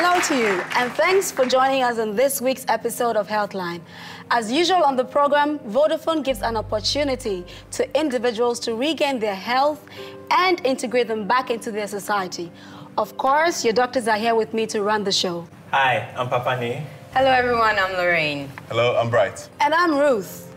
Hello to you, and thanks for joining us in this week's episode of Healthline. As usual on the program, Vodafone gives an opportunity to individuals to regain their health and integrate them back into their society. Of course, your doctors are here with me to run the show. Hi, I'm Papani. Hello everyone, I'm Lorraine. Hello, I'm Bright. And I'm Ruth.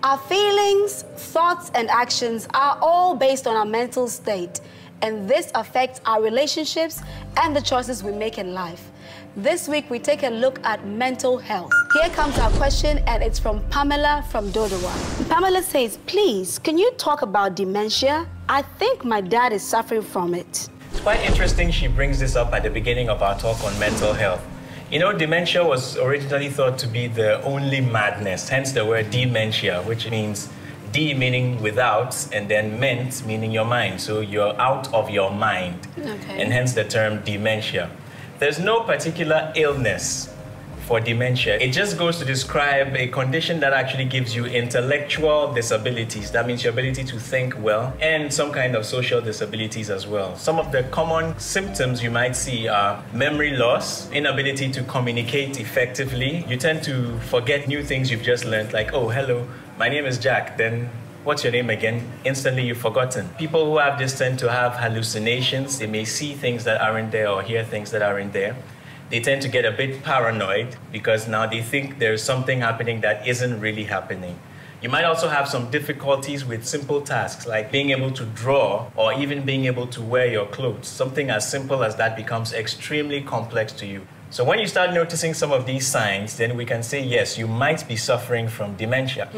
Our feelings, thoughts, and actions are all based on our mental state, and this affects our relationships and the choices we make in life. This week, we take a look at mental health. Here comes our question, and it's from Pamela from Dodowa. Pamela says, please, can you talk about dementia? I think my dad is suffering from it. It's quite interesting she brings this up at the beginning of our talk on mental health. You know, dementia was originally thought to be the only madness, hence the word dementia, which means D meaning without, and then ment meaning your mind. So you're out of your mind, and hence the term dementia. There's no particular illness for dementia. It just goes to describe a condition that actually gives you intellectual disabilities. That means your ability to think well, and some kind of social disabilities as well. Some of the common symptoms you might see are memory loss, inability to communicate effectively. You tend to forget new things you've just learned, like, oh, hello, my name is Jack, then what's your name again? Instantly you've forgotten. People who have this tend to have hallucinations. They may see things that aren't there or hear things that aren't there. They tend to get a bit paranoid because now they think there's something happening that isn't really happening. You might also have some difficulties with simple tasks like being able to draw or even being able to wear your clothes. Something as simple as that becomes extremely complex to you. So when you start noticing some of these signs, then we can say, yes, you might be suffering from dementia.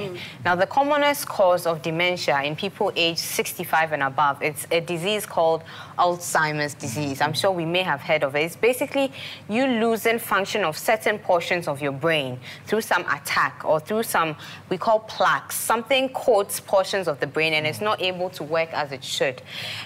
Now, the commonest cause of dementia in people aged 65 and above, it's a disease called Alzheimer's disease. I'm sure we may have heard of it. It's basically you losing function of certain portions of your brain through some attack or through some, we call plaques. Something coats portions of the brain and it's not able to work as it should.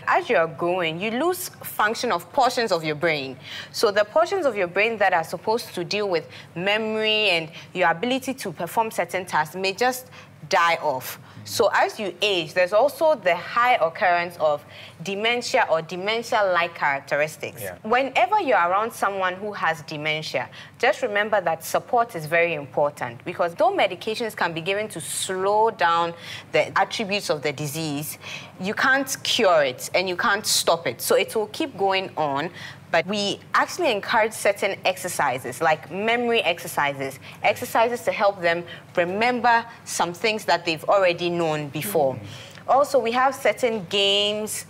As you're growing, you lose function of portions of your brain. So the portions of your brain that are supposed to deal with memory and your ability to perform certain tasks may just die off. So as you age, there's also the high occurrence of dementia or dementia-like characteristics. Whenever you're around someone who has dementia, just remember that support is very important, because though medications can be given to slow down the attributes of the disease, you can't cure it and you can't stop it. So it will keep going on. But we actually encourage certain exercises, like memory exercises, exercises to help them remember some things that they've already known before. Also, we have certain games,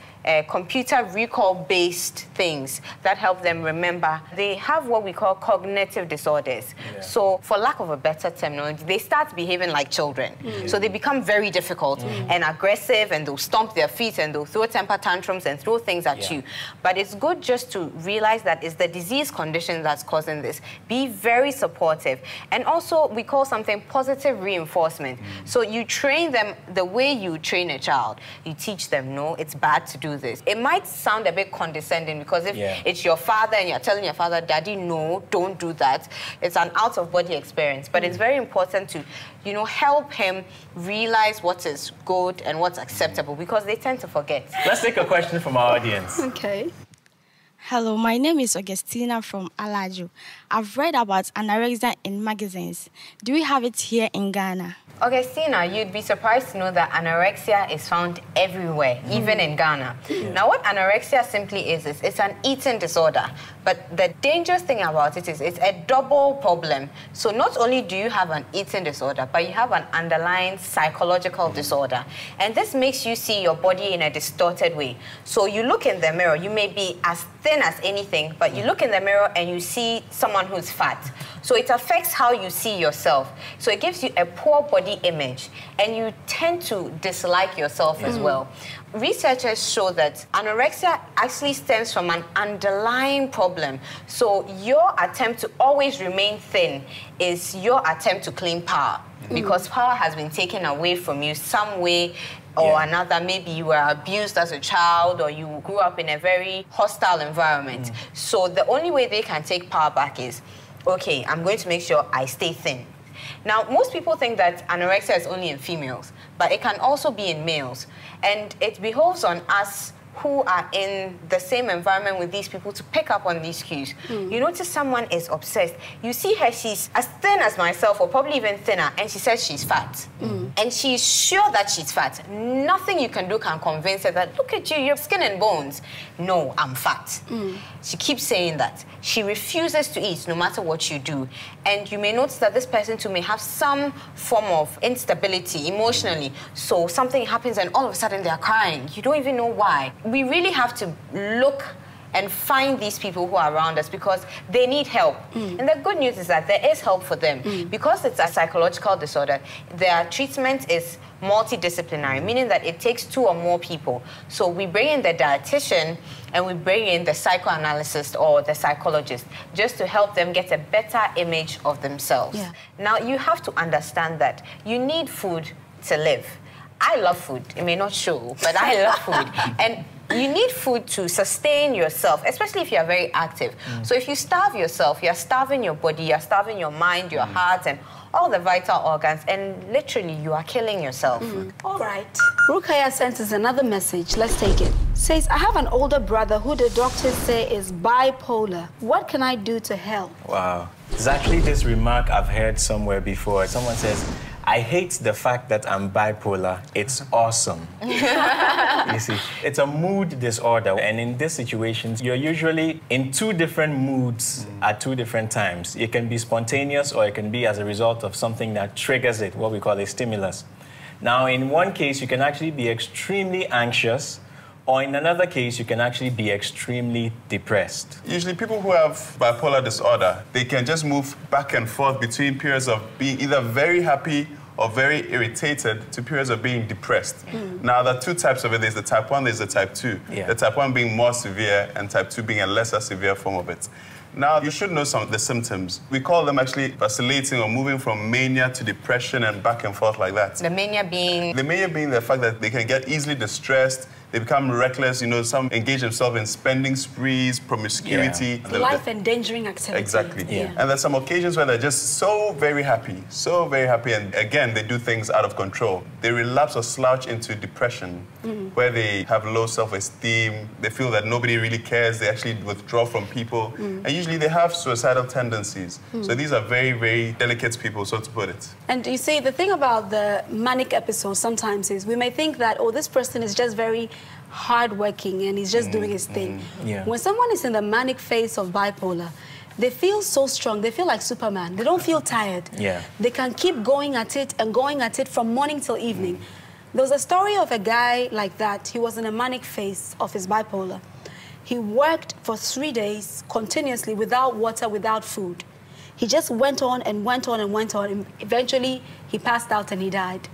computer recall-based things that help them remember. They have what we call cognitive disorders. So, for lack of a better terminology, they start behaving like children. So they become very difficult and aggressive, and they'll stomp their feet, and they'll throw temper tantrums and throw things at you. But it's good just to realize that it's the disease condition that's causing this. Be very supportive. And also, we call something positive reinforcement. So you train them the way you train a child. You teach them, no, it's bad to do this. It might sound a bit condescending, because if it's your father and you're telling your father, Daddy, no, don't do that, it's an out-of-body experience. But it's very important to, you know, help him realize what is good and what's acceptable, because they tend to forget. Let's take a question from our audience. Okay. Hello, my name is Augustina from Alajo. I've read about anorexia in magazines. Do we have it here in Ghana? Augustina, you'd be surprised to know that anorexia is found everywhere, even in Ghana. Now, what anorexia simply is it's an eating disorder. But the dangerous thing about it is it's a double problem. So not only do you have an eating disorder, but you have an underlying psychological disorder. And this makes you see your body in a distorted way. So you look in the mirror, you may be as thin as anything, but you look in the mirror and you see someone who's fat. So it affects how you see yourself. So it gives you a poor body image, and you tend to dislike yourself as well. Researchers show that anorexia actually stems from an underlying problem. So your attempt to always remain thin is your attempt to claim power, because power has been taken away from you some way or another. Maybe you were abused as a child, or you grew up in a very hostile environment. So the only way they can take power back is, okay, I'm going to make sure I stay thin. Now, most people think that anorexia is only in females, but it can also be in males. And it behoves on us who are in the same environment with these people to pick up on these cues. You notice someone is obsessed. You see her, she's as thin as myself, or probably even thinner, and she says she's fat. And she's sure that she's fat. Nothing you can do can convince her that, look at you, you're skin and bones. No, I'm fat. She keeps saying that. She refuses to eat no matter what you do. And you may notice that this person too may have some form of instability emotionally. So something happens and all of a sudden they're crying. You don't even know why. We really have to look and find these people who are around us because they need help. And the good news is that there is help for them. Because it's a psychological disorder, their treatment is multidisciplinary, meaning that it takes 2 or more people. So we bring in the dietitian and we bring in the psychoanalyst or the psychologist just to help them get a better image of themselves. Now, you have to understand that you need food to live. I love food. It may not show, but I love food. And you need food to sustain yourself, especially if you're very active. So if you starve yourself, you're starving your body, you're starving your mind, your heart, and all the vital organs, and literally you are killing yourself. All right. Rukaya sent us another message. Let's take it. Says, I have an older brother who the doctors say is bipolar. What can I do to help? Wow. It's actually this remark I've heard somewhere before. Someone says, I hate the fact that I'm bipolar. It's awesome. You see, it's a mood disorder. And in these situations, you're usually in 2 different moods at 2 different times. It can be spontaneous or it can be as a result of something that triggers it, what we call a stimulus. Now, in one case, you can actually be extremely anxious, or in another case, you can actually be extremely depressed. Usually people who have bipolar disorder, they can just move back and forth between periods of being either very happy or very irritated to periods of being depressed. Now, there are 2 types of it. There's the type 1, there's the type 2. The type 1 being more severe and type 2 being a lesser severe form of it. Now, you should know some of the symptoms. We call them actually vacillating or moving from mania to depression and back and forth like that. The mania being? The mania being the fact that they can get easily distressed, they become reckless, you know, some engage themselves in spending sprees, promiscuity. Life-endangering activity. Exactly. And there's some occasions where they're just so very happy, and again, they do things out of control. They relapse or slouch into depression, where they have low self-esteem, they feel that nobody really cares, they actually withdraw from people, and usually they have suicidal tendencies. So these are very, very delicate people, so to put it. And you see, the thing about the manic episodes sometimes is we may think that, oh, this person is just very hardworking and he's just doing his thing. When someone is in the manic phase of bipolar, they feel so strong. They feel like Superman. They don't feel tired. They can keep going at it and going at it from morning till evening. There was a story of a guy like that. He was in a manic phase of his bipolar. He worked for 3 days continuously without water, without food. He just went on and went on and went on. And eventually, he passed out and he died.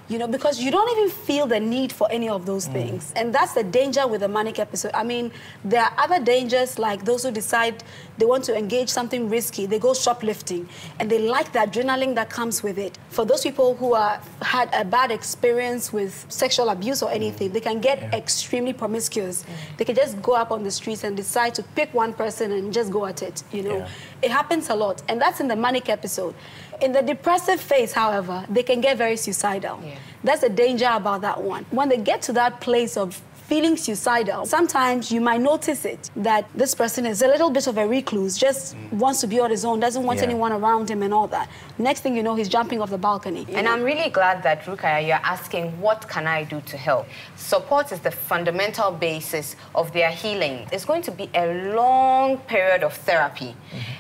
You know, because you don't even feel the need for any of those things. And that's the danger with a manic episode. I mean, there are other dangers like those who decide they want to engage something risky. They go shoplifting and they like the adrenaline that comes with it. For those people who had a bad experience with sexual abuse or anything, they can get extremely promiscuous. They can just go up on the streets and decide to pick one person and just go at it, you know. It happens a lot, and that's in the manic episode. In the depressive phase, however, they can get very suicidal. That's the danger about that one. When they get to that place of feeling suicidal, sometimes you might notice it, that this person is a little bit of a recluse, just wants to be on his own, doesn't want anyone around him and all that. Next thing you know, he's jumping off the balcony. And I'm really glad that, Rukaya, you're asking, what can I do to help? Support is the fundamental basis of their healing. It's going to be a long period of therapy.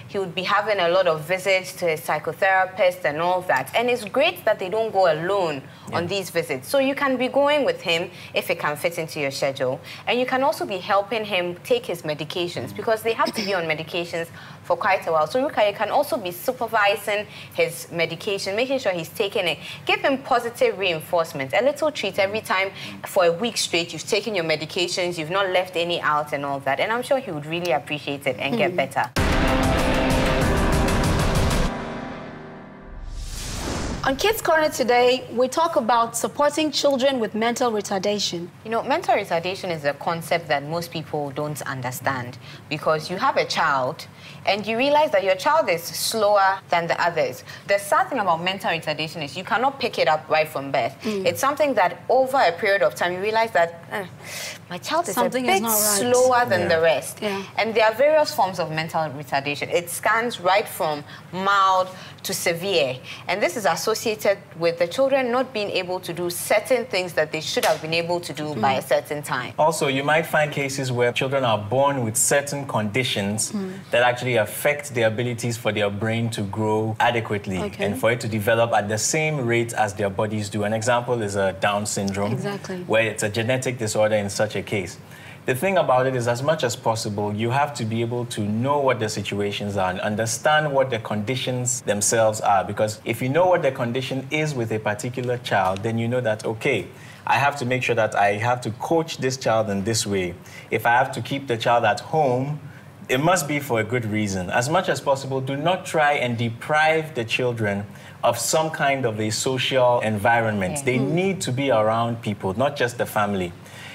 He would be having a lot of visits to a psychotherapist and all that. And it's great that they don't go alone on these visits. So you can be going with him if it can fit into your schedule. And you can also be helping him take his medications because they have to be on medications for quite a while. So Rukaya can also be supervising his medication, making sure he's taking it. Give him positive reinforcement, a little treat every time for a week straight. You've taken your medications, you've not left any out and all that. And I'm sure he would really appreciate it and get better. On Kids Corner today, we talk about supporting children with mental retardation. You know, mental retardation is a concept that most people don't understand, because you have a child and you realize that your child is slower than the others. The sad thing about mental retardation is you cannot pick it up right from birth. It's something that over a period of time you realize that my child is Something a is bit not right. slower than the rest. Yeah. And there are various forms of mental retardation. It scans right from mild to severe. And this is associated with the children not being able to do certain things that they should have been able to do by a certain time. Also, you might find cases where children are born with certain conditions that actually affect the abilities for their brain to grow adequately and for it to develop at the same rate as their bodies do. An example is a Down syndrome, where it's a genetic disorder in such a case. The thing about it is, as much as possible, you have to be able to know what the situations are and understand what the conditions themselves are. Because if you know what the condition is with a particular child, then you know that, okay, I have to make sure that I have to coach this child in this way. If I have to keep the child at home, it must be for a good reason. As much as possible, do not try and deprive the children of some kind of a social environment. They need to be around people, not just the family.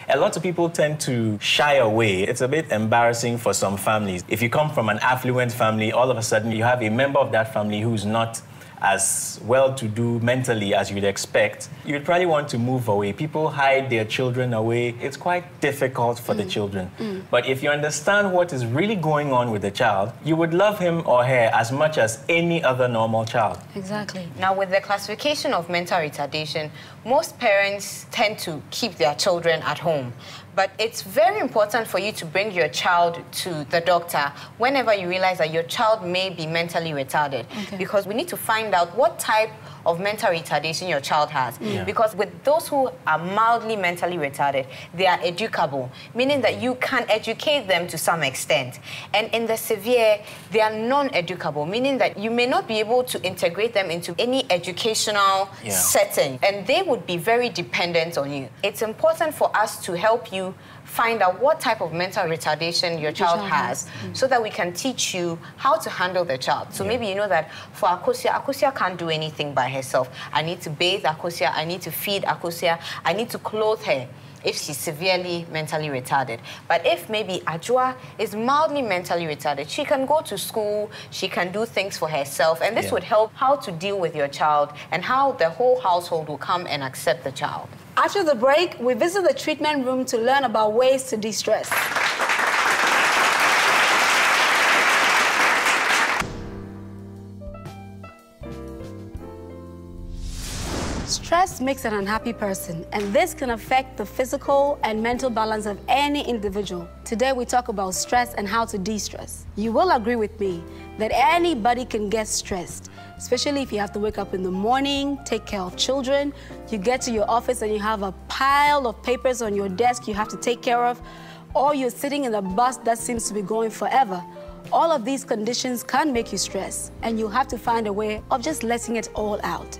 A lot of people tend to shy away. It's a bit embarrassing for some families. If you come from an affluent family, all of a sudden you have a member of that family who's not as well-to-do mentally as you'd expect, you'd probably want to move away. People hide their children away. It's quite difficult for the children. But if you understand what is really going on with the child, you would love him or her as much as any other normal child. Exactly. Now, with the classification of mental retardation, most parents tend to keep their children at home. But it's very important for you to bring your child to the doctor whenever you realize that your child may be mentally retarded. Because we need to find out what type of mental retardation your child has. Because with those who are mildly mentally retarded, they are educable, meaning that you can educate them to some extent. And in the severe, they are non-educable, meaning that you may not be able to integrate them into any educational setting, and they would be very dependent on you. It's important for us to help you find out what type of mental retardation your child has, so that we can teach you how to handle the child. So maybe you know that for Akosia can't do anything by herself. I need to bathe Akosia, I need to feed Akosia, I need to clothe her if she's severely mentally retarded. But if maybe Ajua is mildly mentally retarded, she can go to school, she can do things for herself, and this would help how to deal with your child and how the whole household will come and accept the child. After the break, we visit the treatment room to learn about ways to de-stress. Stress makes an unhappy person, and this can affect the physical and mental balance of any individual. Today, we talk about stress and how to de-stress. You will agree with me that anybody can get stressed, especially if you have to wake up in the morning, take care of children, you get to your office and you have a pile of papers on your desk you have to take care of, or you're sitting in a bus that seems to be going forever. All of these conditions can make you stress, and you have to find a way of just letting it all out.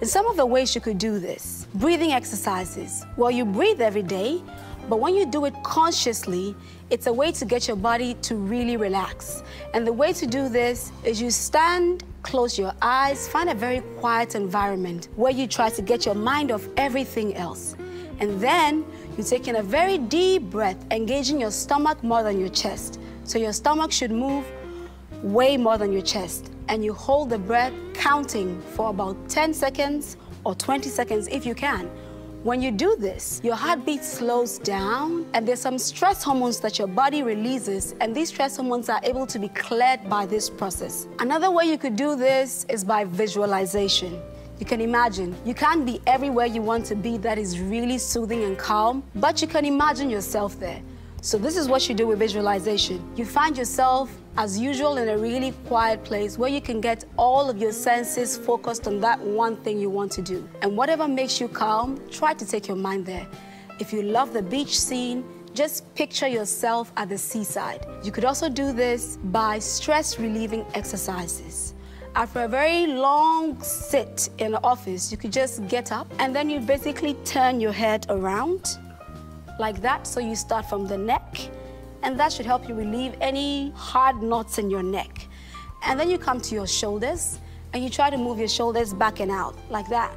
And some of the ways you could do this: breathing exercises. Well, you breathe every day, but when you do it consciously, it's a way to get your body to really relax. And the way to do this is you stand, close your eyes, find a very quiet environment where you try to get your mind off everything else. And then you take in a very deep breath, engaging your stomach more than your chest. So your stomach should move way more than your chest. And you hold the breath, counting for about 10 seconds or 20 seconds if you can. When you do this, your heartbeat slows down, and there's some stress hormones that your body releases, and these stress hormones are able to be cleared by this process. Another way you could do this is by visualization. You can imagine. You can't be everywhere you want to be that is really soothing and calm, but you can imagine yourself there. So this is what you do with visualization. You find yourself, as usual, in a really quiet place where you can get all of your senses focused on that one thing you want to do. And whatever makes you calm, try to take your mind there. If you love the beach scene, just picture yourself at the seaside. You could also do this by stress-relieving exercises. After a very long sit in the office, you could just get up and then you basically turn your head around like that. So you start from the neck, and that should help you relieve any hard knots in your neck. And then you come to your shoulders, and you try to move your shoulders back and out, like that,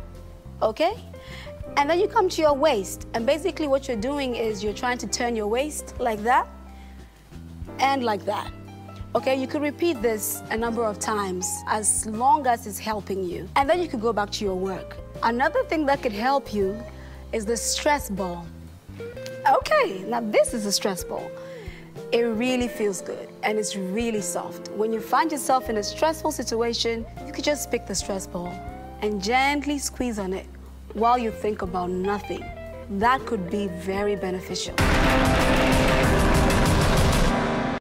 okay? And then you come to your waist, and basically what you're doing is you're trying to turn your waist like that, and like that. Okay, you could repeat this a number of times as long as it's helping you. And then you could go back to your work. Another thing that could help you is the stress ball. Okay, now this is a stress ball. It really feels good and it's really soft. When you find yourself in a stressful situation, you could just pick the stress ball and gently squeeze on it while you think about nothing. That could be very beneficial.